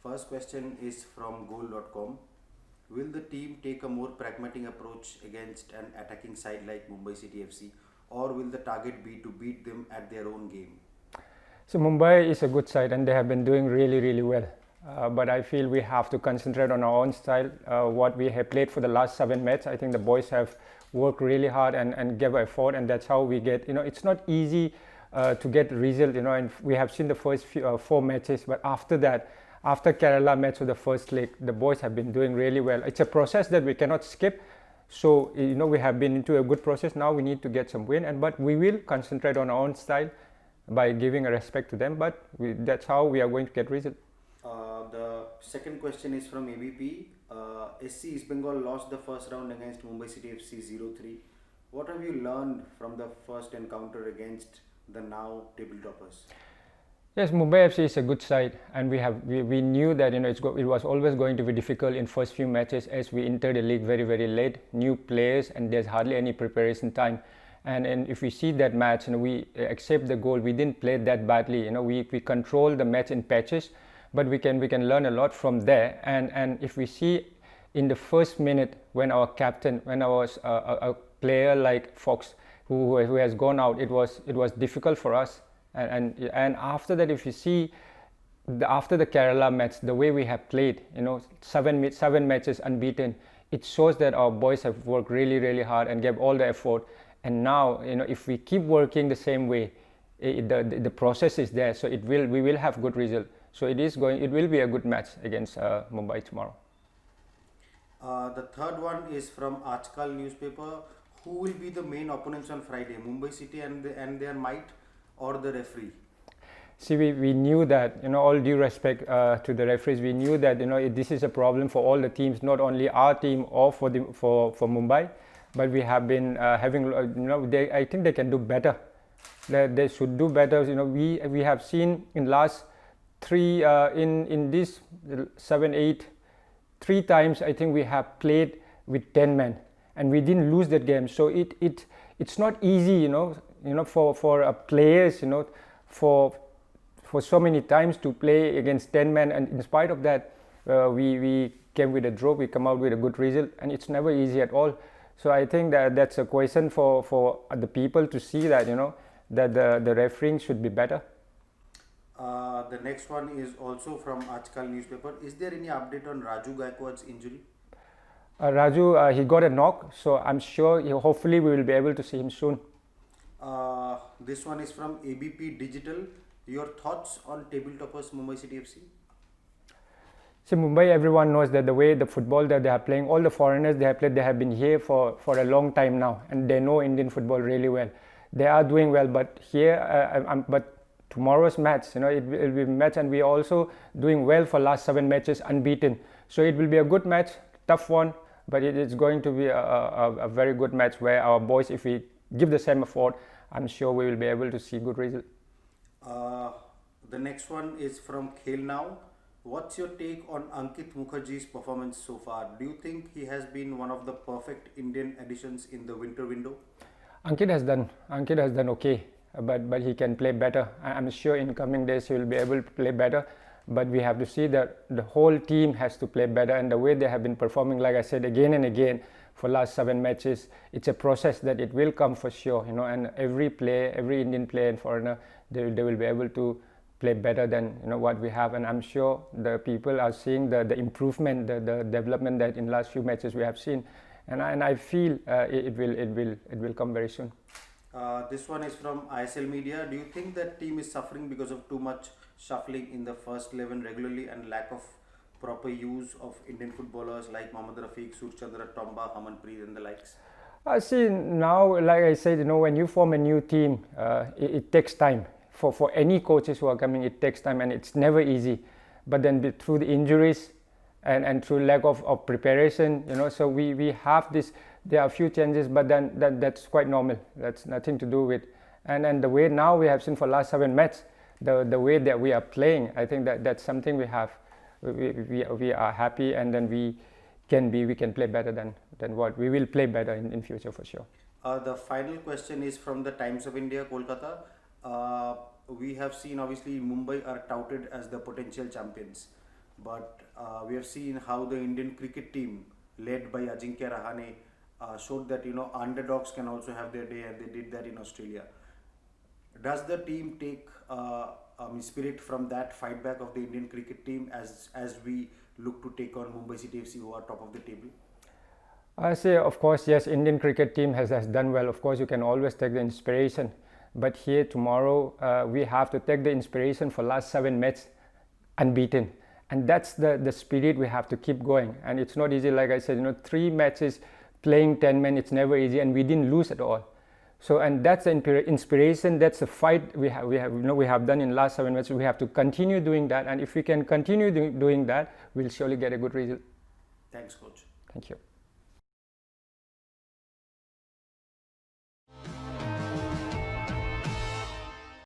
first question is from goal.com. Will the team take a more pragmatic approach against an attacking side like Mumbai City FC, or will the target be to beat them at their own game? So Mumbai is a good side and they have been doing really, really well. But I feel we have to concentrate on our own style. What we have played for the last 7 matches, I think the boys have worked really hard and gave effort, and that's how we get. It's not easy to get result. And we have seen the first 4 matches, but after that, after Kerala match of the first leg, the boys have been doing really well. It's a process that we cannot skip. So we have been into a good process. Now we need to get some win, but we will concentrate on our own style by giving a respect to them. But that's how we are going to get result. The second question is from ABP. SC East Bengal lost the first round against Mumbai City FC 0-3. What have you learned from the first encounter against the now table toppers? Yes, Mumbai FC is a good side, and we knew that it was always going to be difficult in first few matches as we entered the league very, very late, new players, and there's hardly any preparation time. And if we see that match, we accept the goal. We didn't play that badly. We control the match in patches, but we can learn a lot from there. And if we see in the first minute when our captain, when a player like Fox who has gone out, it was difficult for us. And after that, if you see after the Kerala match, the way we have played, 7 matches unbeaten, it shows that our boys have worked really, really hard and gave all the effort. And now, if we keep working the same way, the process is there, so we will have good result. So it will be a good match against Mumbai tomorrow. The third one is from Ajkal newspaper. Who will be the main opponents on Friday? Mumbai City and their might, or the referee? See, we knew that, all due respect to the referees, we knew that, this is a problem for all the teams, not only our team or for Mumbai, but we have been having, I think they can do better. They should do better. We have seen in last 3, in this 7, 8, 3 times, I think we have played with 10 men and we didn't lose that game. So it's not easy, for players, for so many times to play against 10 men, and in spite of that, we came with a draw. We come out with a good result, and it's never easy at all. So I think that's a question for the people to see that that the refereeing should be better. The next one is also from Ajkal newspaper. Is there any update on Raju Gaikwad's injury? Raju, he got a knock, so I'm sure hopefully we will be able to see him soon. This one is from ABP Digital. Your thoughts on table toppers Mumbai City FC? See, Mumbai, everyone knows that the way the football that they are playing, all the foreigners they have played, they have been here for a long time now, and they know Indian football really well. They are doing well, but here, but tomorrow's match, it will be a match, and we are also doing well for last 7 matches unbeaten. So it will be a good match, tough one, but it is going to be a very good match where our boys, if we give the same effort, I'm sure we will be able to see good result. The next one is from Khel Now. What's your take on Ankit Mukherjee's performance so far? Do you think he has been one of the perfect Indian additions in the winter window? Ankit has done okay, but he can play better. I'm sure in coming days he will be able to play better. But we have to see that the whole team has to play better, and the way they have been performing, like I said again and again, for last 7 matches, it's a process that it will come for sure, and every player, every Indian player and foreigner, they will be able to play better than what we have. And I'm sure the people are seeing the improvement, the development that in last few matches we have seen, and I feel it will come very soon. This one is from ISL Media. Do you think that team is suffering because of too much shuffling in the first 11 regularly and lack of proper use of Indian footballers like Mohammad Rafiq, Surchandra, Tomba, Hamanpreet and the likes? I see now, like I said, when you form a new team, it takes time. For any coaches who are coming, it takes time, and it's never easy. But then through the injuries and through lack of preparation, so we have this. There are a few changes, but then that's quite normal. That's nothing to do with. And the way now we have seen for last 7 matches, the way that we are playing, I think that's something we have. We are happy, and then we can play better than what we will play better in future for sure. The final question is from the Times of India, Kolkata. We have seen obviously Mumbai are touted as the potential champions. but we have seen how the Indian cricket team, led by Ajinkya Rahane, showed that underdogs can also have their day, and they did that in Australia. Does the team take spirit from that fight back of the Indian cricket team as we look to take on Mumbai City FC, who are top of the table? I say, of course, yes, Indian cricket team has done well. Of course, you can always take the inspiration. But here tomorrow, we have to take the inspiration for last 7 matches unbeaten. And that's the spirit we have to keep going. And it's not easy, like I said, 3 matches playing 10 men, it's never easy, and we didn't lose at all. So, and that's the inspiration, that's the fight we have done in last 7 matches. We have to continue doing that, and if we can continue doing that, we'll surely get a good result. Thanks, coach. Thank you.